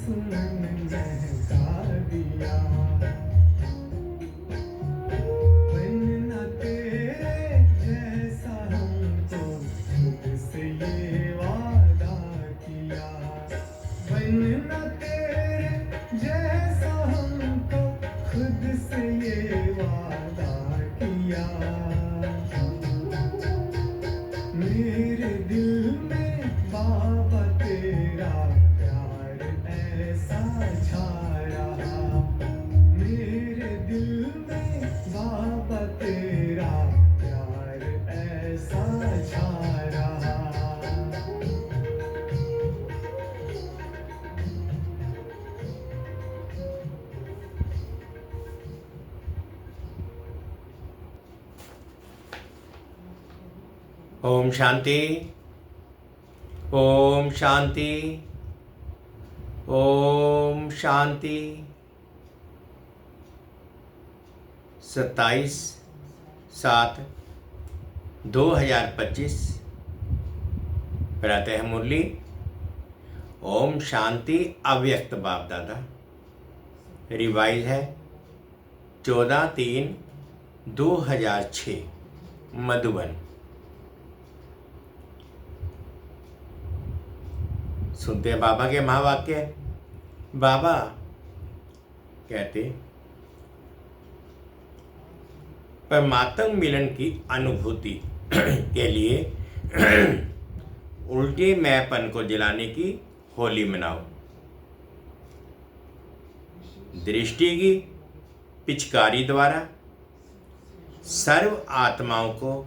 सुमन महका दिया। बनना तेरे जैसा हमको खुद से ये वादा किया। बनना तेरे जैसा हमको खुद से ये वादा किया। मेरे दिल में बाबा तेरा प्यार ऐसा छा रहा। मेरे दिल में बाबा तेरा प्यार ऐसा छा रहा। ओम शांति, ओम शांति, ओम शांति। 27/7/2025 प्रातः मुरली। ओम शांति अव्यक्त बाप दादा। रिवाइज है 14/3/2006 मधुबन। सुनते हैं बाबा के महावाक्य। बाबा कहते परमात्म मिलन की अनुभूति के लिए उल्टे मैंपन को जलाने की होली मनाओ। दृष्टि की पिचकारी द्वारा सर्व आत्माओं को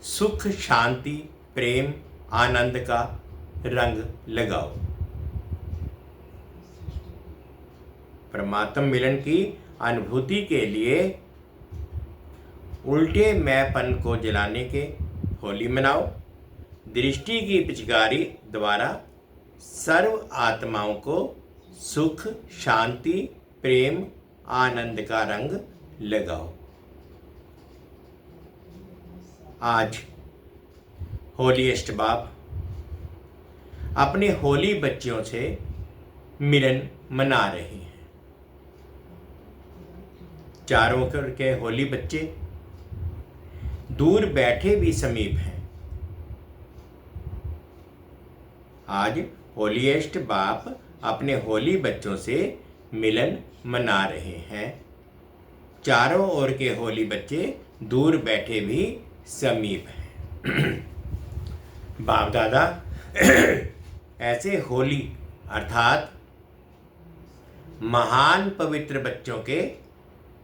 सुख, शांति, प्रेम, आनंद का रंग लगाओ। परमात्म मिलन की अनुभूति के लिए उल्टे मैंपन को जलाने के होली मनाओ। दृष्टि की पिचकारी द्वारा सर्व आत्माओं को सुख, शांति, प्रेम, आनंद का रंग लगाओ। आज होलीएस्ट बाप अपने होली बच्चियों से मिलन मना रहे हैं। चारों ओर के होली बच्चे दूर बैठे भी समीप हैं। आज होलीएस्ट बाप अपने होली बच्चों से मिलन मना रहे हैं। चारों ओर के होली बच्चे दूर बैठे भी समीप हैं। बाप दादा ऐसे होली अर्थात महान पवित्र बच्चों के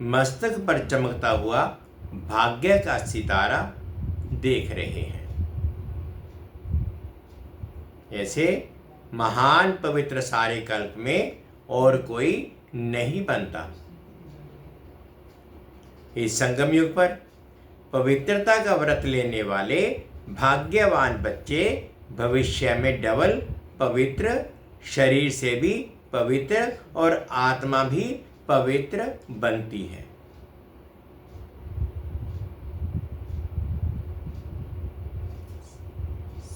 मस्तक पर चमकता हुआ भाग्य का सितारा देख रहे हैं। ऐसे महान पवित्र सारे कल्प में और कोई नहीं बनता। इस संगम युग पर पवित्रता का व्रत लेने वाले भाग्यवान बच्चे भविष्य में डबल पवित्र, शरीर से भी पवित्र और आत्मा भी पवित्र बनती है।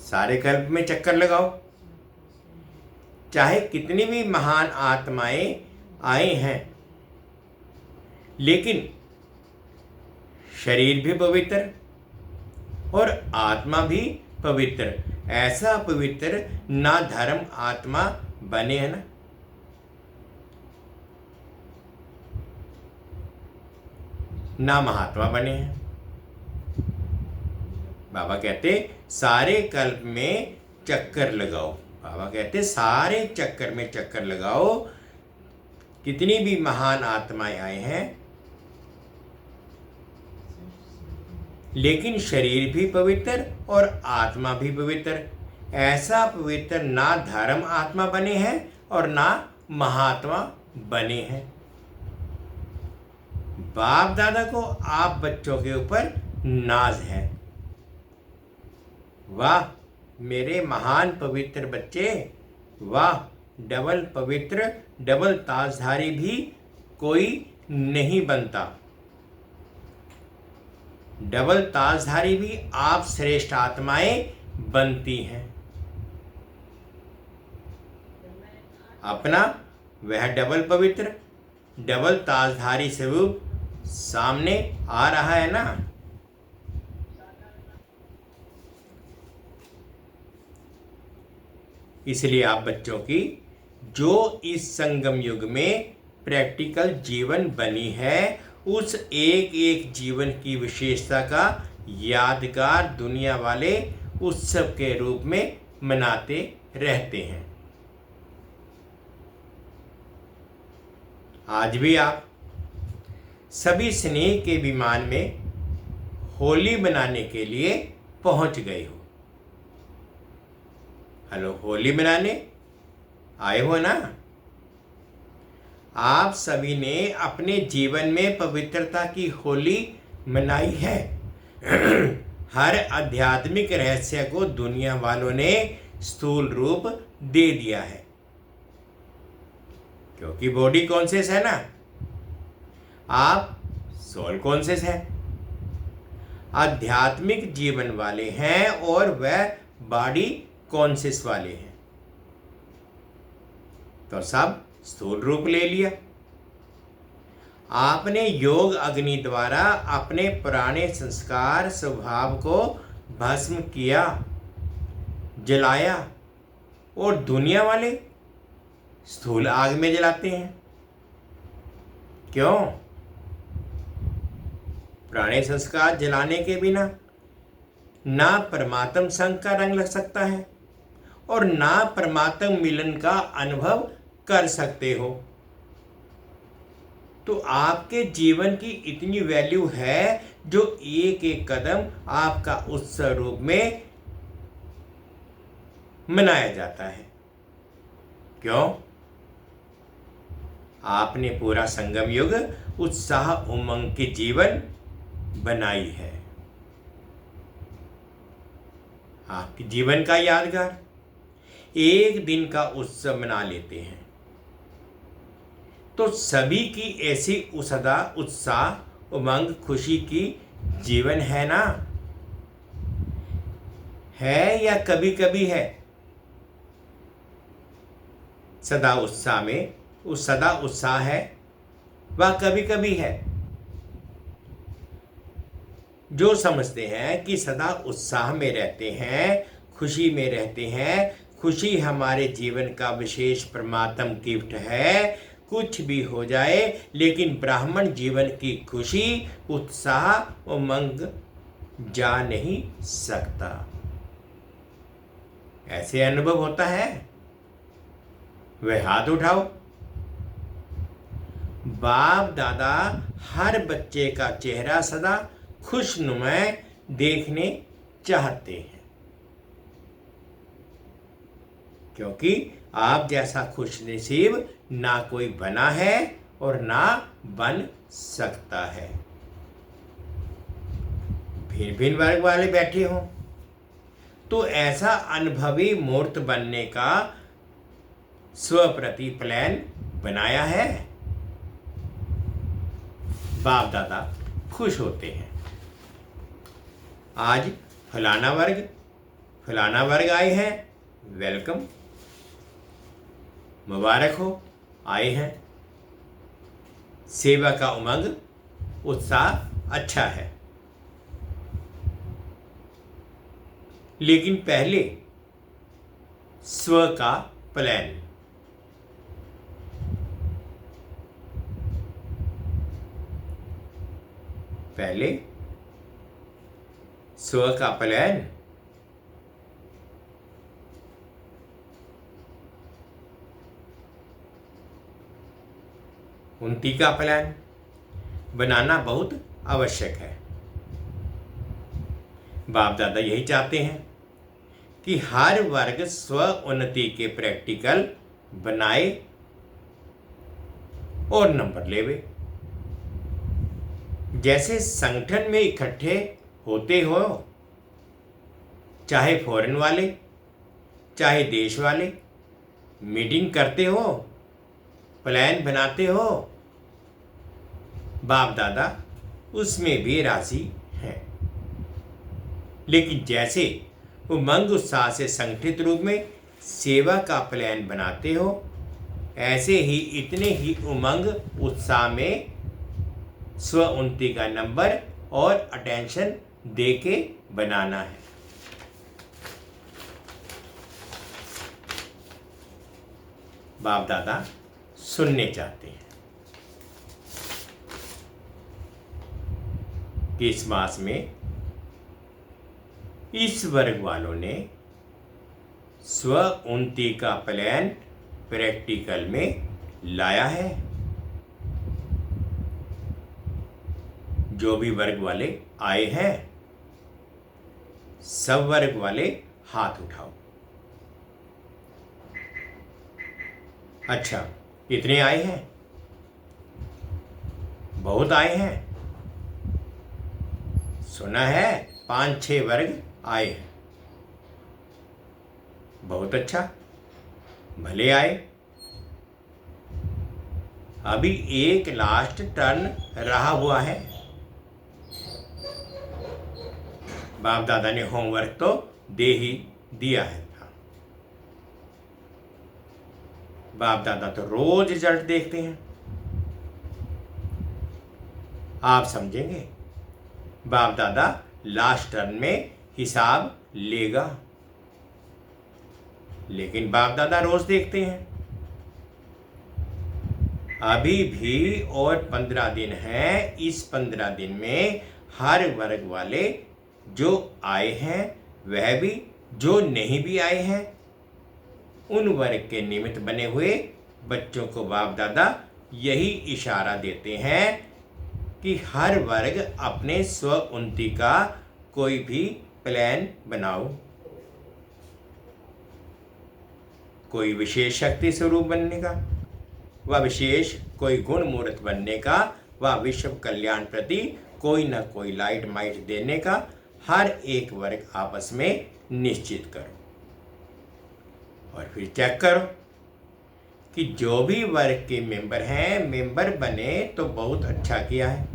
सारे कल्प में चक्कर लगाओ। चाहे कितनी भी महान आत्माएं आई हैं, लेकिन शरीर भी पवित्र और आत्मा भी पवित्र। ऐसा पवित्र ना धर्म आत्मा बने है ना महात्मा बने हैं। बाबा कहते सारे कल्प में चक्कर लगाओ। बाबा कहते सारे चक्कर में चक्कर लगाओ। कितनी भी महान आत्माएं आए हैं, लेकिन शरीर भी पवित्र और आत्मा भी पवित्र। ऐसा पवित्र ना धर्म आत्मा बने हैं और ना महात्मा बने हैं। बाप दादा को आप बच्चों के ऊपर नाज है। वाह मेरे महान पवित्र बच्चे, वाह डबल पवित्र, डबल ताजधारी भी कोई नहीं बनता। डबल ताजधारी भी आप श्रेष्ठ आत्माएं बनती हैं। अपना वह डबल पवित्र, डबल ताजधारी स्वरूप सामने आ रहा है ना। इसलिए आप बच्चों की जो इस संगम युग में प्रैक्टिकल जीवन बनी है, उस एक एक जीवन की विशेषता का यादगार दुनिया वाले उत्सव के रूप में मनाते रहते हैं। आज भी आप सभी स्नेह के विमान में होली मनाने के लिए पहुंच गए हो। हेलो, होली मनाने आए हो ना। आप सभी ने अपने जीवन में पवित्रता की होली मनाई है। हर आध्यात्मिक रहस्य को दुनिया वालों ने स्थूल रूप दे दिया है, क्योंकि बॉडी कॉन्शियस है ना, आप सोल कॉन्शियस है, आध्यात्मिक जीवन वाले हैं और वह बॉडी कॉन्शियस वाले हैं। तो सब स्थूल रूप ले लिया। आपने योग अग्नि द्वारा अपने पुराने संस्कार स्वभाव को भस्म किया, जलाया, और दुनिया वाले स्थूल आग में जलाते हैं। क्यों? पुराने संस्कार जलाने के बिना ना परमात्म संग का रंग लग सकता है और ना परमात्म मिलन का अनुभव कर सकते हो। तो आपके जीवन की इतनी वैल्यू है जो एक एक कदम आपका उत्सव रूप में मनाया जाता है। क्यों? आपने पूरा संगम युग उत्साह उमंग की जीवन बनाई है। आपके जीवन का यादगार एक दिन का उत्सव मना लेते हैं। तो सभी की ऐसी सदा उत्साह उमंग खुशी की जीवन है ना, है या कभी कभी है? सदा उत्साह में सदा उत्साह है, वह कभी कभी है। जो समझते हैं कि सदा उत्साह में रहते हैं, खुशी में रहते हैं, खुशी हमारे जीवन का विशेष परमात्म गिफ्ट है, कुछ भी हो जाए लेकिन ब्राह्मण जीवन की खुशी उत्साह उमंग जा नहीं सकता। ऐसे अनुभव होता है? वह हाथ उठाओ। बाप दादा हर बच्चे का चेहरा सदा खुशनुमा देखने चाहते हैं, क्योंकि आप जैसा खुशनसीब ना कोई बना है और ना बन सकता है। भिन्न भिन्न वर्ग वाले बैठे हों तो ऐसा अनुभवी मूर्त बनने का स्वप्रति प्लान बनाया है। बाप दादा खुश होते हैं, आज फलाना वर्ग आए हैं, वेलकम, मुबारक हो, आए हैं। सेवा का उमंग उत्साह अच्छा है, लेकिन पहले स्व का प्लान। पहले स्व का प्लान, उन्नति का प्लान बनाना बहुत आवश्यक है। बाप दादा यही चाहते हैं कि हर वर्ग स्व उन्नति के प्रैक्टिकल बनाए और नंबर लेवे। जैसे संगठन में इकट्ठे होते हो, चाहे फॉरेन वाले चाहे देश वाले, मीटिंग करते हो, प्लान बनाते हो, बाप दादा उसमें भी राजी हैं। लेकिन जैसे उमंग उत्साह से संगठित रूप में सेवा का प्लान बनाते हो, ऐसे ही इतने ही उमंग उत्साह में स्व उन्नति का नंबर और अटेंशन दे के बनाना है। बाप दादा सुनने चाहते हैं कि इस मास में इस वर्ग वालों ने स्व उन्नति का प्लान प्रैक्टिकल में लाया है। जो भी वर्ग वाले आए हैं, सब वर्ग वाले हाथ उठाओ। अच्छा, कितने आए हैं? बहुत आए हैं। सुना है 5-6 वर्ग आए हैं। बहुत अच्छा, भले आए। अभी एक लास्ट टर्न रहा हुआ है। बाप दादा ने होमवर्क तो दे ही दिया है। बाप दादा तो रोज रिजल्ट देखते हैं। आप समझेंगे, बाप दादा लास्ट टर्न में हिसाब लेगा, लेकिन बाप दादा रोज देखते हैं। अभी भी और 15 दिन हैं। इस 15 दिन में हर वर्ग वाले जो आए हैं, वह भी जो नहीं भी आए हैं, उन वर्ग के निमित्त बने हुए बच्चों को बाप दादा यही इशारा देते हैं कि हर वर्ग अपने स्व उन्नति का कोई भी प्लान बनाओ। कोई विशेष शक्ति स्वरूप बनने का, व विशेष कोई गुण मूर्त बनने का, व विश्व कल्याण प्रति कोई न कोई लाइट माइट देने का हर एक वर्ग आपस में निश्चित करो। और फिर चेक करो कि जो भी वर्ग के मेंबर हैं, मेंबर बने तो बहुत अच्छा किया है,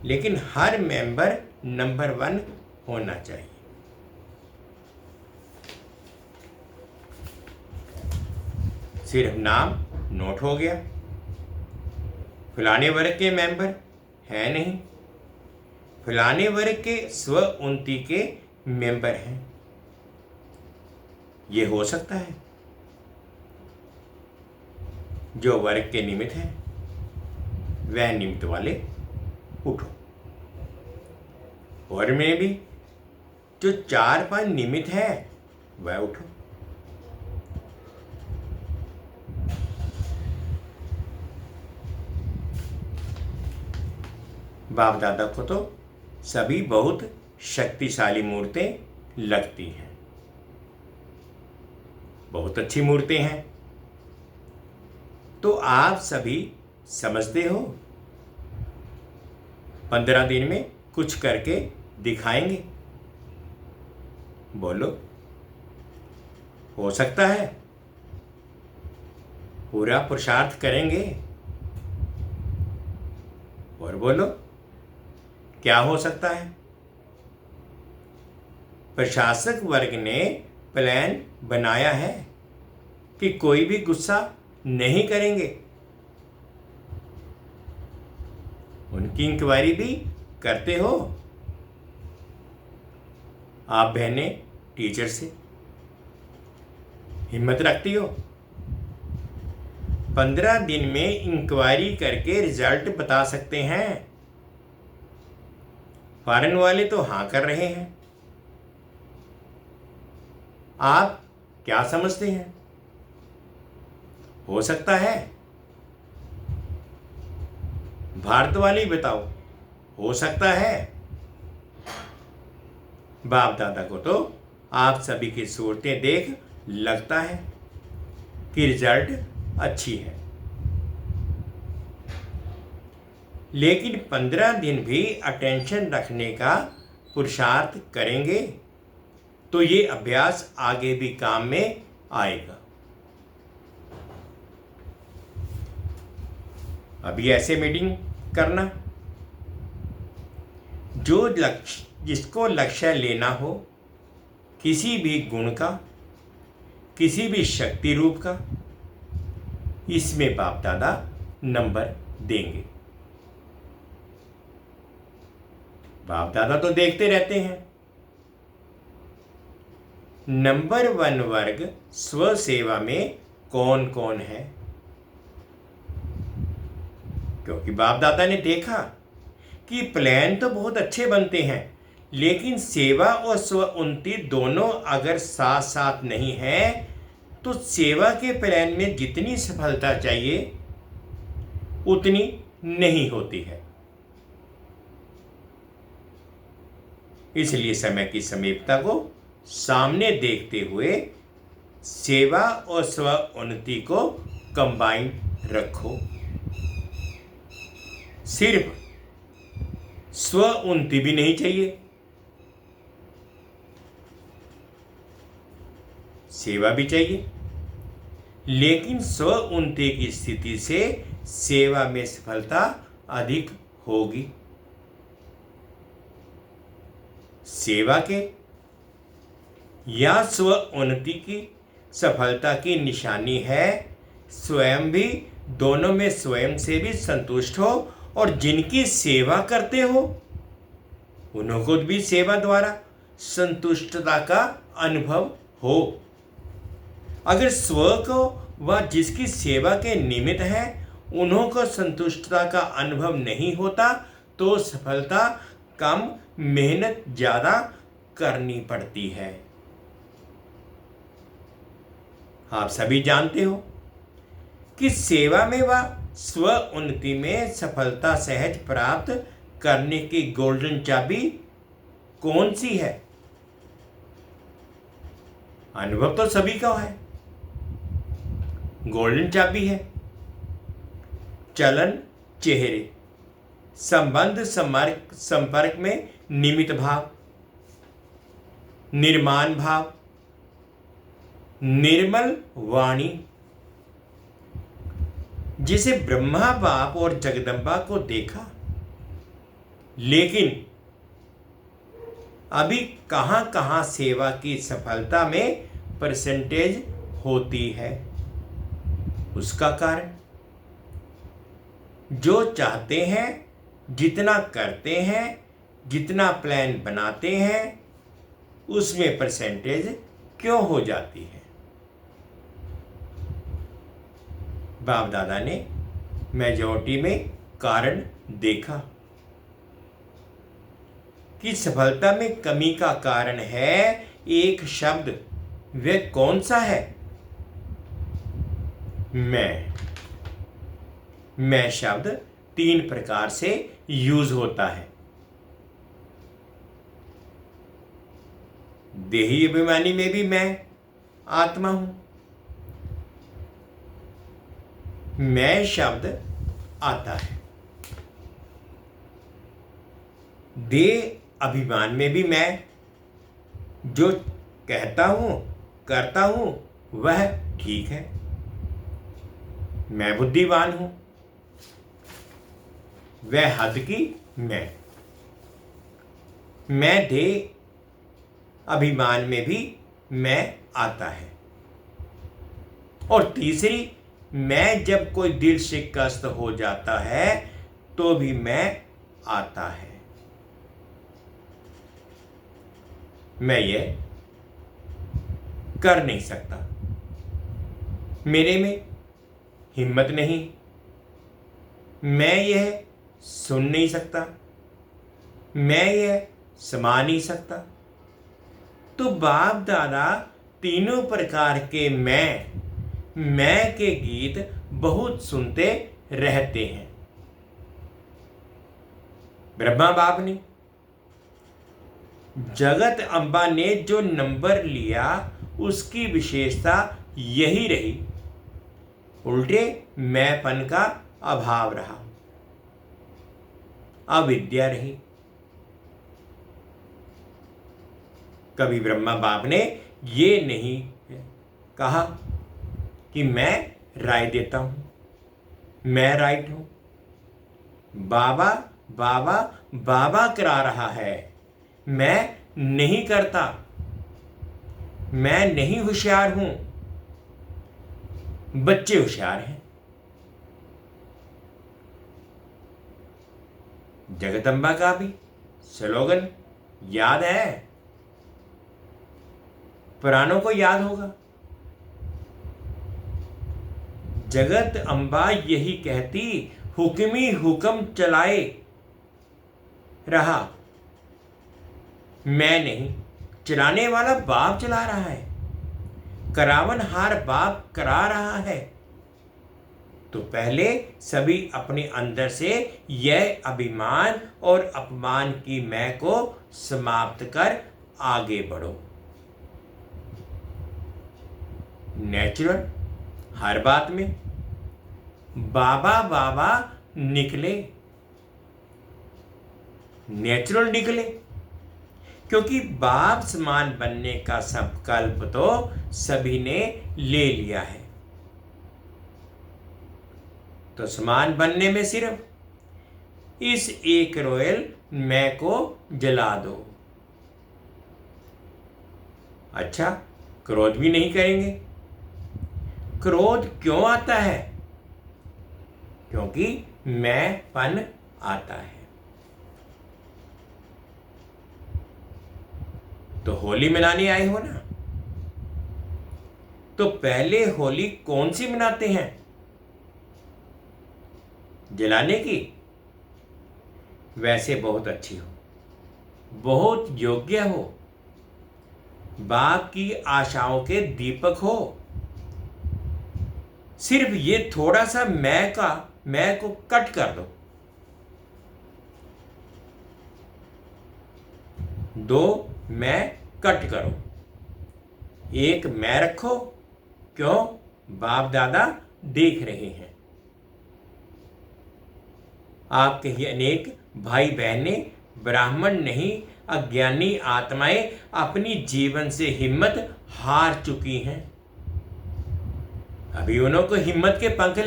लेकिन हर मेंबर नंबर 1 होना चाहिए। सिर्फ नाम नोट हो गया, फलाने वर्ग के मेंबर हैं नहीं, फलाने वर्ग के स्व उन्नति के मेंबर हैं, ये हो सकता है। जो वर्ग के निमित्त हैं, वह निमित्त वाले उठो। और में भी जो 4-5 निमित्त हैं, वह उठो। बाप दादा को तो सभी बहुत शक्तिशाली मूर्तें लगती हैं, बहुत अच्छी मूर्तें हैं। तो आप सभी समझते हो 15 दिन में कुछ करके दिखाएंगे? बोलो, हो सकता है? पूरा पुरुषार्थ करेंगे? और बोलो, क्या हो सकता है? प्रशासक वर्ग ने प्लान बनाया है कि कोई भी गुस्सा नहीं करेंगे। उनकी इंक्वायरी भी करते हो आप बहनें, टीचर से हिम्मत रखती हो? 15 दिन में इंक्वायरी करके रिजल्ट बता सकते हैं। फॉरेन वाले तो हाँ कर रहे हैं। आप क्या समझते हैं? हो सकता है? भारत वाले बताओ, हो सकता है? बाप दादा को तो आप सभी की सूरतें देख लगता है कि रिजल्ट अच्छी है, लेकिन 15 दिन भी अटेंशन रखने का पुरुषार्थ करेंगे तो ये अभ्यास आगे भी काम में आएगा। अभी ऐसे मीटिंग करना, जो लक्ष्य, जिसको लक्ष्य लेना हो, किसी भी गुण का, किसी भी शक्ति रूप का, इसमें बाप दादा नंबर देंगे। बाप दादा तो देखते रहते हैं। नंबर 1 वर्ग स्व सेवा में कौन कौन है? क्योंकि बाप दादा ने देखा कि प्लान तो बहुत अच्छे बनते हैं, लेकिन सेवा और स्व उन्नति दोनों अगर साथ साथ नहीं है तो सेवा के प्लान में जितनी सफलता चाहिए उतनी नहीं होती है। इसलिए समय की समीपता को सामने देखते हुए सेवा और स्व उन्नति को कंबाइन रखो। सिर्फ स्व उन्नति भी नहीं चाहिए, सेवा भी चाहिए, लेकिन स्व उन्नति की स्थिति से सेवा में सफलता अधिक होगी। सेवा के या स्व उन्नति की सफलता की निशानी है स्वयं भी, दोनों में स्वयं से भी संतुष्ट हो और जिनकी सेवा करते हो उन्हों को भी सेवा द्वारा संतुष्टता का अनुभव हो। अगर स्व को व जिसकी सेवा के निमित्त है उन्हों को संतुष्टता का अनुभव नहीं होता तो सफलता कम, मेहनत ज़्यादा करनी पड़ती है। आप सभी जानते हो कि सेवा में व स्व उन्नति में सफलता सहज प्राप्त करने की गोल्डन चाबी कौन सी है? अनुभव तो सभी का है। गोल्डन चाबी है चलन चेहरे, संबंध संपर्क में निमित्त भाव, निर्माण भाव, निर्मल वाणी। जिसे ब्रह्मा बाप और जगदम्बा को देखा, लेकिन अभी कहां कहां सेवा की सफलता में परसेंटेज होती है? उसका कारण जो चाहते हैं, जितना करते हैं, जितना प्लान बनाते हैं, उसमें परसेंटेज क्यों हो जाती है? बाप दादा ने मेजॉरिटी में कारण देखा कि सफलता में कमी का कारण है एक शब्द। वह कौन सा है? मैं शब्द 3 प्रकार से यूज होता है। देही अभिमानी में भी मैं आत्मा हूं। मैं शब्द आता है। देह अभिमान में भी मैं जो कहता हूं, करता हूं, वह ठीक है। मैं बुद्धिमान हूं। वह हद की मैं देह अभिमान में भी मैं आता है। और तीसरी, मैं जब कोई दिल शिकस्त हो जाता है तो भी मैं आता है। मैं ये कर नहीं सकता, मेरे में हिम्मत नहीं, मैं यह सुन नहीं सकता, मैं यह समा नहीं सकता। तो बाप दादा तीनों प्रकार के मैं के गीत बहुत सुनते रहते हैं। ब्रह्मा बाप ने, जगत अम्बा ने जो नंबर लिया उसकी विशेषता यही रही, उल्टे मैंपन का अभाव रहा, अविद्या रही। कभी ब्रह्मा बाप ने ये नहीं कहा कि मैं राय देता हूं, मैं राइट हूं। बाबा बाबा बाबा करा रहा है, मैं नहीं करता, मैं नहीं होशियार हूं। बच्चे होशियार हैं, जगदम्बा का भी स्लोगन याद है, पुरानों को याद होगा। जगत अम्बा यही कहती, हुक्मी हुक्म चलाए रहा, मैं नहीं, चलाने वाला बाप चला रहा है, करावन हार बाप करा रहा है। तो पहले सभी अपने अंदर से यह अभिमान और अपमान की मैं को समाप्त कर आगे बढ़ो। नेचुरल हर बात में बाबा बाबा निकले, नेचुरल निकले, क्योंकि बाप समान बनने का संकल्प तो सभी ने ले लिया है। तो समान बनने में सिर्फ इस एक रॉयल मैं को जला दो। अच्छा, क्रोध भी नहीं करेंगे। क्रोध क्यों आता है? क्योंकि मैंपन आता है। तो होली मनाने आए हो ना, तो पहले होली कौन सी मनाते हैं? जलाने की? वैसे बहुत अच्छी हो, बहुत योग्य हो, बाप की आशाओं के दीपक हो। सिर्फ ये थोड़ा सा मैं को कट कर दो, दो मैं कट करो, एक मैं रखो। क्यों? बाप दादा देख रहे हैं। आपके ही अनेक भाई बहनें ब्राह्मण नहीं, अज्ञानी आत्माएं अपनी जीवन से हिम्मत हार चुकी हैं। अभी उन्हों को हिम्मत के पंख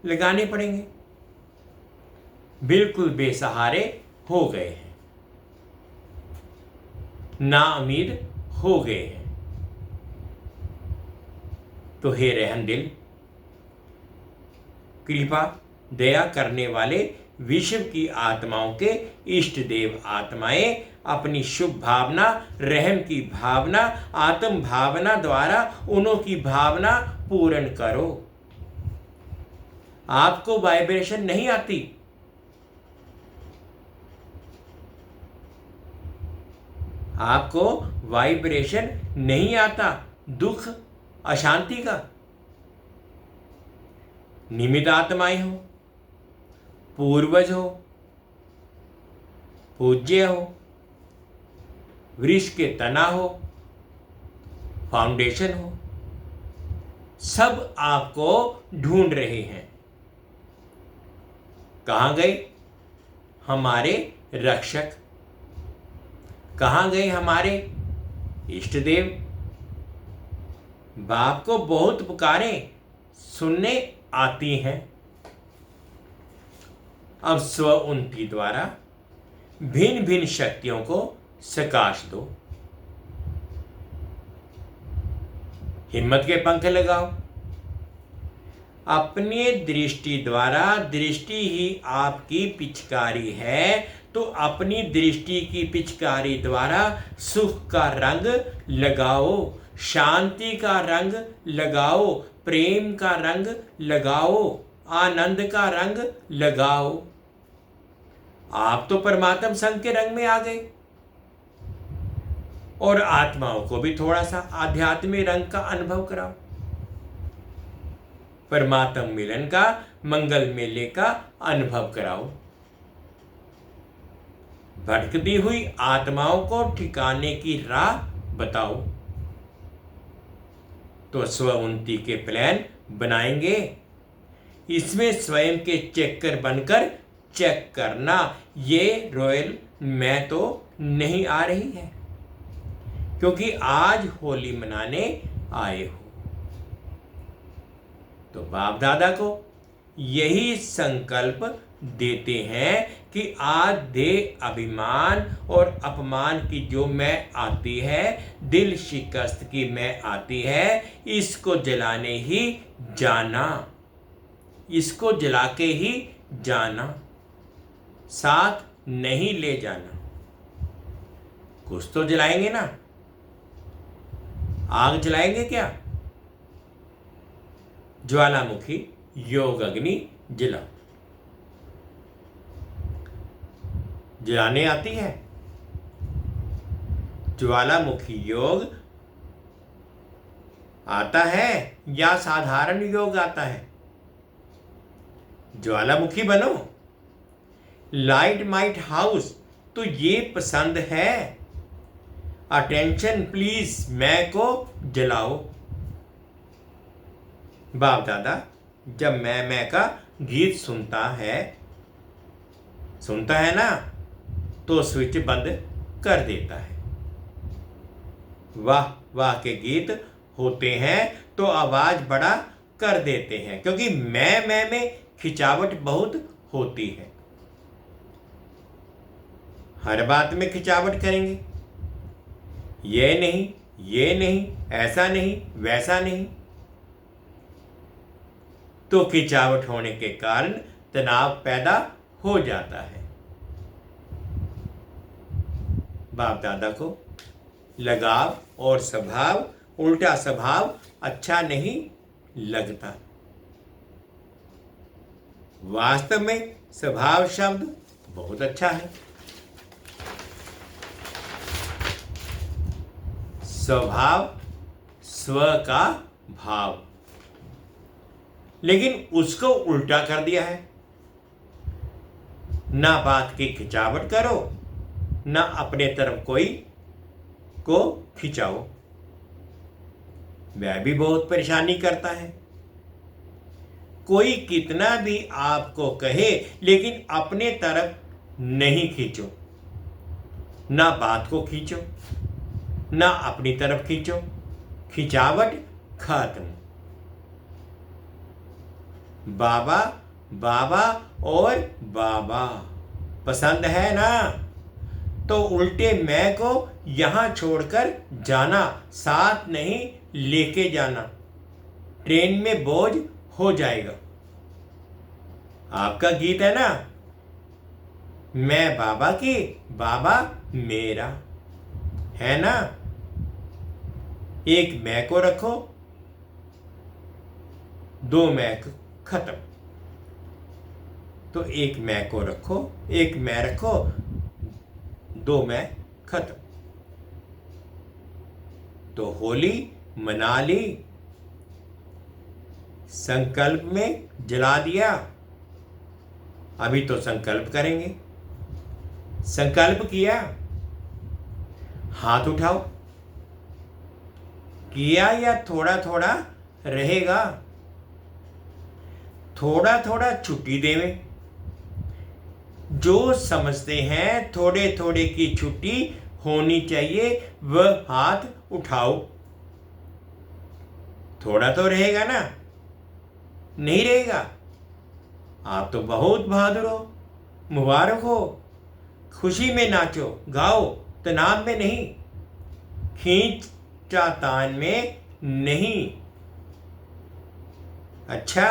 लगाने पड़ेंगे। बिल्कुल बेसहारे हो गए हैं, नाउम्मीद हो गए हैं। तो हे रहम दिल, कृपा दया करने वाले विश्व की आत्माओं के इष्ट देव आत्माएं अपनी शुभ भावना, रहम की भावना, आत्म भावना द्वारा उन्हों की भावना पूर्ण करो। आपको वाइब्रेशन नहीं आती, आपको वाइब्रेशन नहीं आता दुख अशांति का। निमित्त आत्माएं हो, पूर्वज हो, पूज्य हो, वृक्ष के तना हो, फाउंडेशन हो, सब आपको ढूंढ रहे हैं। कहां गए हमारे रक्षक? कहां गए हमारे इष्ट देव? बाप को बहुत पुकारें, सुनने आती हैं। अब स्व उन्नति द्वारा भिन्न भिन्न शक्तियों को सकाश दो। हिम्मत के पंख लगाओ। अपनी दृष्टि द्वारा, दृष्टि ही आपकी पिचकारी है, तो अपनी दृष्टि की पिचकारी द्वारा सुख का रंग लगाओ, शांति का रंग लगाओ, प्रेम का रंग लगाओ, आनंद का रंग लगाओ। आप तो परमात्म संग के रंग में आ गए, और आत्माओं को भी थोड़ा सा आध्यात्मिक रंग का अनुभव कराओ। परमात्म मिलन का, मंगल मेले का अनुभव कराओ। भटकती हुई आत्माओं को ठिकाने की राह बताओ। तो स्व उन्नति के प्लान बनाएंगे। इसमें स्वयं के चेकर बनकर चेक करना, ये रॉयल मैं तो नहीं आ रही है, क्योंकि आज होली मनाने आए हो। तो बाप दादा को यही संकल्प देते हैं कि आज दे अभिमान और अपमान की जो मैं आती है, दिल शिकस्त की मैं आती है, इसको जलाने ही जाना, इसको जला के ही जाना। साथ नहीं ले जाना। कुछ तो जलाएंगे ना, आग जलाएंगे क्या? ज्वालामुखी योग अग्नि जलाओ। जलाने आती है? ज्वालामुखी योग आता है या साधारण योग आता है? ज्वालामुखी बनो। लाइट माइट हाउस तो ये पसंद है। अटेंशन प्लीज, मैं को जलाओ। बाप दादा जब मैं का गीत सुनता है ना, तो स्विच बंद कर देता है। वाह वाह के गीत होते हैं तो आवाज बड़ा कर देते हैं, क्योंकि मैं में खिंचावट बहुत होती है। हर बात में खिंचावट करेंगे, ये नहीं, ऐसा नहीं, वैसा नहीं, तो खिंचावट होने के कारण तनाव पैदा हो जाता है। बाप दादा को लगाव और स्वभाव, उल्टा स्वभाव अच्छा नहीं लगता। वास्तव में स्वभाव शब्द बहुत अच्छा है। स्वभाव स्व का भाव, लेकिन उसको उल्टा कर दिया है। ना बात की खिंचावट करो, ना अपने तरफ कोई को खिंचाओ। वह भी बहुत परेशानी करता है। कोई कितना भी आपको कहे, लेकिन अपने तरफ नहीं खींचो। ना बात को खींचो, ना अपनी तरफ खींचो। खिंचावट खत्म। बाबा बाबा और बाबा पसंद है ना, तो उल्टे मैं को यहां छोड़कर जाना, साथ नहीं लेके जाना। ट्रेन में बोझ हो जाएगा। आपका गीत है ना, मैं बाबा की, बाबा मेरा, है ना। एक मैं को रखो, दो मैं खत्म। तो एक मैं को रखो, एक मैं रखो, दो मैं खत्म। तो होली मना ली, संकल्प में जला दिया। अभी तो संकल्प करेंगे। संकल्प किया, हाथ उठाओ। किया या थोड़ा थोड़ा रहेगा? थोड़ा थोड़ा छुट्टी देवें। जो समझते हैं थोड़े थोड़े की छुट्टी होनी चाहिए, वह हाथ उठाओ। थोड़ा तो रहेगा ना? नहीं रहेगा? आप तो बहुत बहादुर हो, मुबारक हो। खुशी में नाचो, गाओ, तनाव में नहीं, खींचातान में नहीं। अच्छा,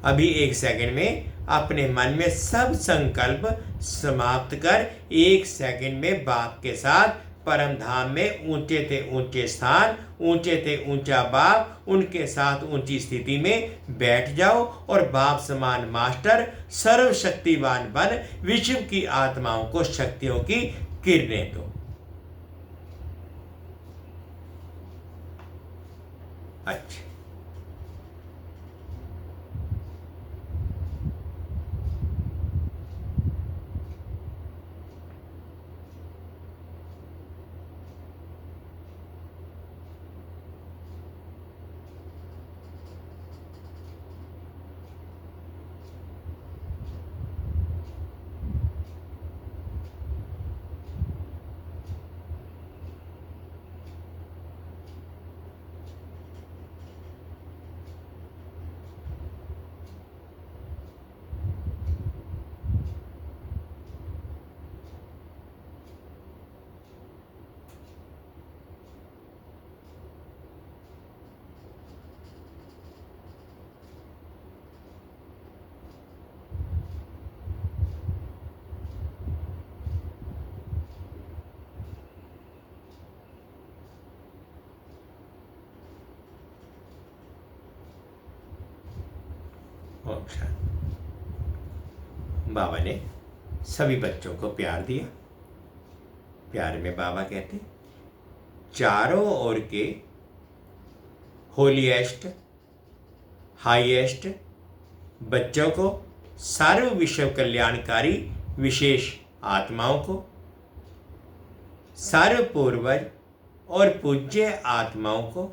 अभी एक सेकंड में अपने मन में सब संकल्प समाप्त कर 1 सेकंड में बाप के साथ परम धाम में ऊंचे थे ऊंचे स्थान, ऊंचे थे ऊंचा बाप, उनके साथ ऊंची स्थिति में बैठ जाओ और बाप समान मास्टर सर्वशक्तिवान बन विश्व की आत्माओं को शक्तियों की किरणें दो। अच्छा, ओम शांति। बाबा ने सभी बच्चों को प्यार दिया। प्यार में बाबा कहते, चारों ओर के होलीएस्ट, हाईएस्ट बच्चों को, सर्व विश्व कल्याणकारी विशेष आत्माओं को, सर्व पूर्वज और पूज्य आत्माओं को,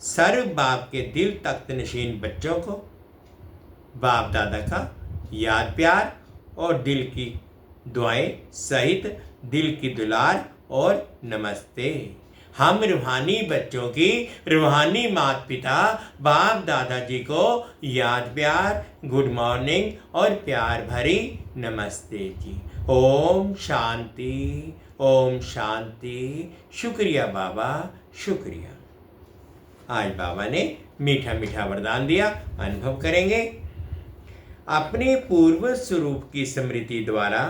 सर्व बाप के दिल तख्त नशीन बच्चों को बाप दादा का याद प्यार और दिल की दुआएं सहित दिल की दुलार और नमस्ते। हम रूहानी बच्चों की रूहानी माता पिता बाप दादाजी को याद प्यार, गुड मॉर्निंग और प्यार भरी नमस्ते जी। ओम शांति, ओम शांति। शुक्रिया बाबा, शुक्रिया। आज बाबा ने मीठा मीठा वरदान दिया, अनुभव करेंगे। अपने पूर्व स्वरूप की स्मृति द्वारा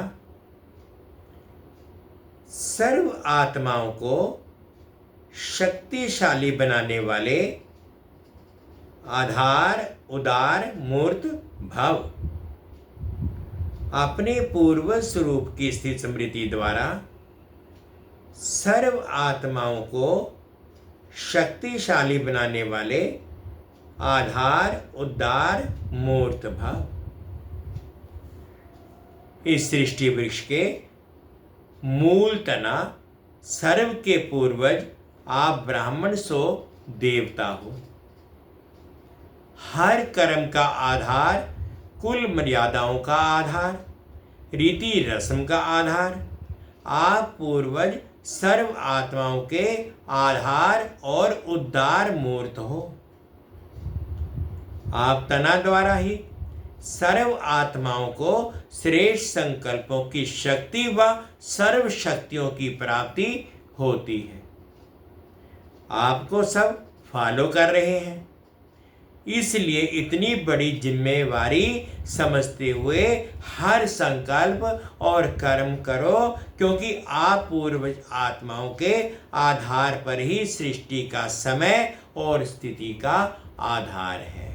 सर्व आत्माओं को शक्तिशाली बनाने वाले आधार उदार मूर्त भव। अपने पूर्व स्वरूप की स्थित स्मृति द्वारा सर्व आत्माओं को शक्तिशाली बनाने वाले आधार उदार मूर्त भव। इस सृष्टि वृक्ष के मूल तना सर्व के पूर्वज आप ब्राह्मण सो देवता हो। हर कर्म का आधार, कुल मर्यादाओं का आधार, रीति रस्म का आधार आप पूर्वज सर्व आत्माओं के आधार और उद्धार मूर्त हो। आप तना द्वारा ही सर्व आत्माओं को श्रेष्ठ संकल्पों की शक्ति व सर्व शक्तियों की प्राप्ति होती है। आपको सब फॉलो कर रहे हैं, इसलिए इतनी बड़ी जिम्मेवारी समझते हुए हर संकल्प और कर्म करो, क्योंकि आप पूर्व आत्माओं के आधार पर ही सृष्टि का समय और स्थिति का आधार है।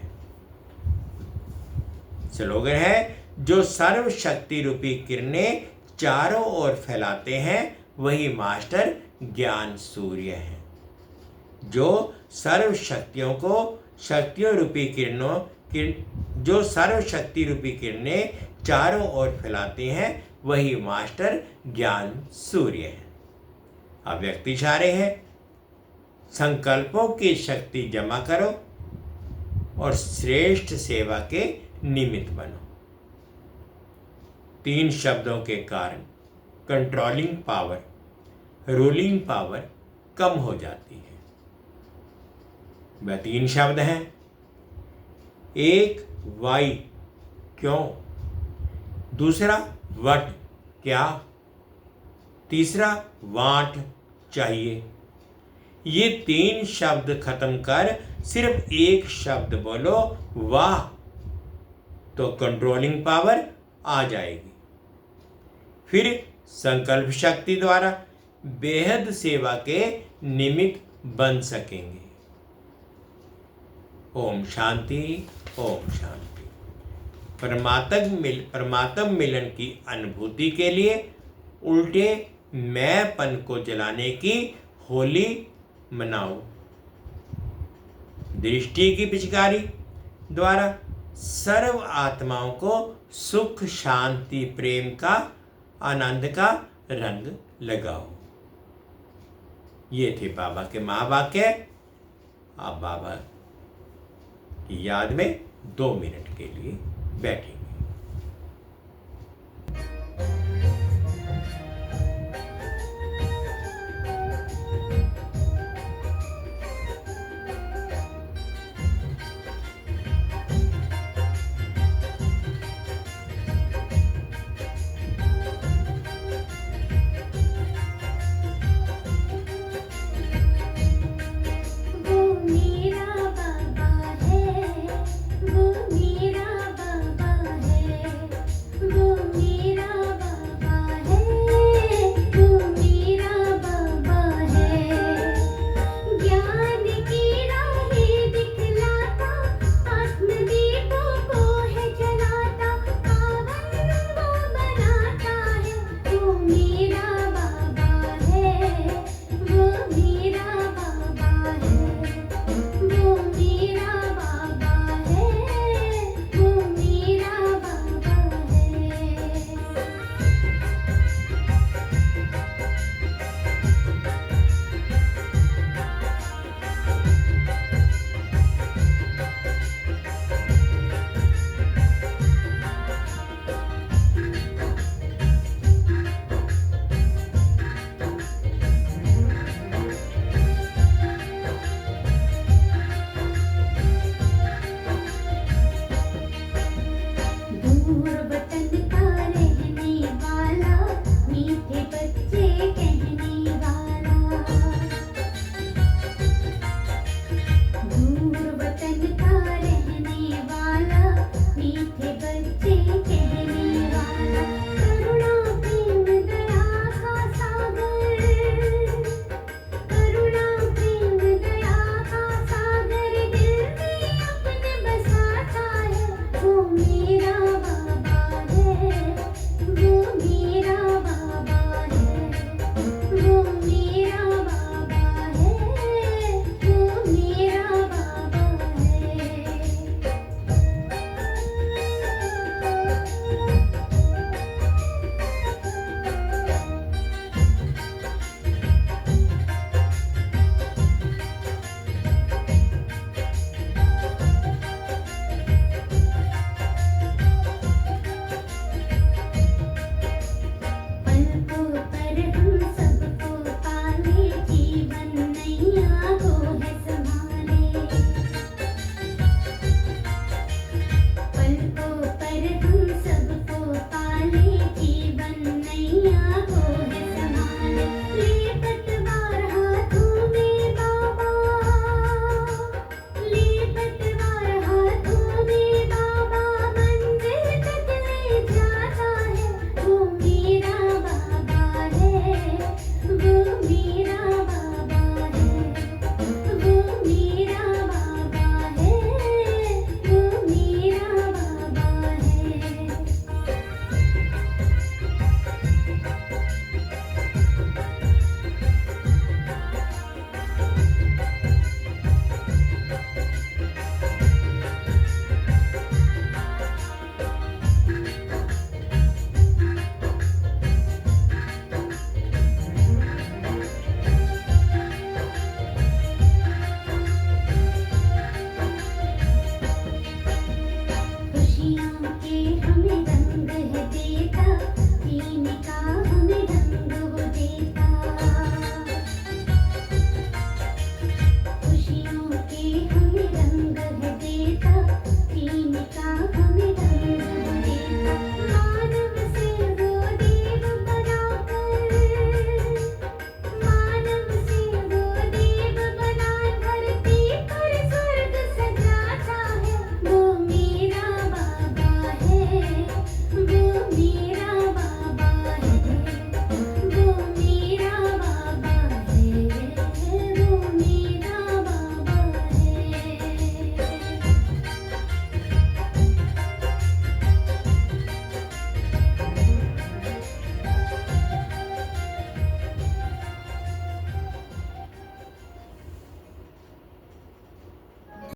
स्लोगन है, जो सर्व शक्ति रूपी किरणें चारों ओर फैलाते हैं वही मास्टर ज्ञान सूर्य है। जो सर्व शक्तियों को शक्तियों रूपी जो सर्व शक्ति रूपी किरणें चारों ओर फैलाते हैं वही मास्टर ज्ञान सूर्य है। अव्यक्त इशारे हैं, संकल्पों की शक्ति जमा करो और श्रेष्ठ सेवा के निमित्त बनो। 3 शब्दों के कारण कंट्रोलिंग पावर, रूलिंग पावर कम हो जाती है। वह 3 शब्द हैं। एक वाई, क्यों। दूसरा वट, क्या। तीसरा वांट, चाहिए। ये 3 शब्द खत्म कर सिर्फ एक शब्द बोलो, वाह, तो कंट्रोलिंग पावर आ जाएगी। फिर संकल्प शक्ति द्वारा बेहद सेवा के निमित्त बन सकेंगे। ओम शांति, ओम शांति। परमात्म मिलन की अनुभूति के लिए उल्टे मैंपन को जलाने की होली मनाओ। दृष्टि की पिचकारी द्वारा सर्व आत्माओं को सुख शांति प्रेम का आनंद का रंग लगाओ। ये थे बाबा के महावाक्य। आप बाबा की याद में 2 मिनट के लिए बैठेंगे।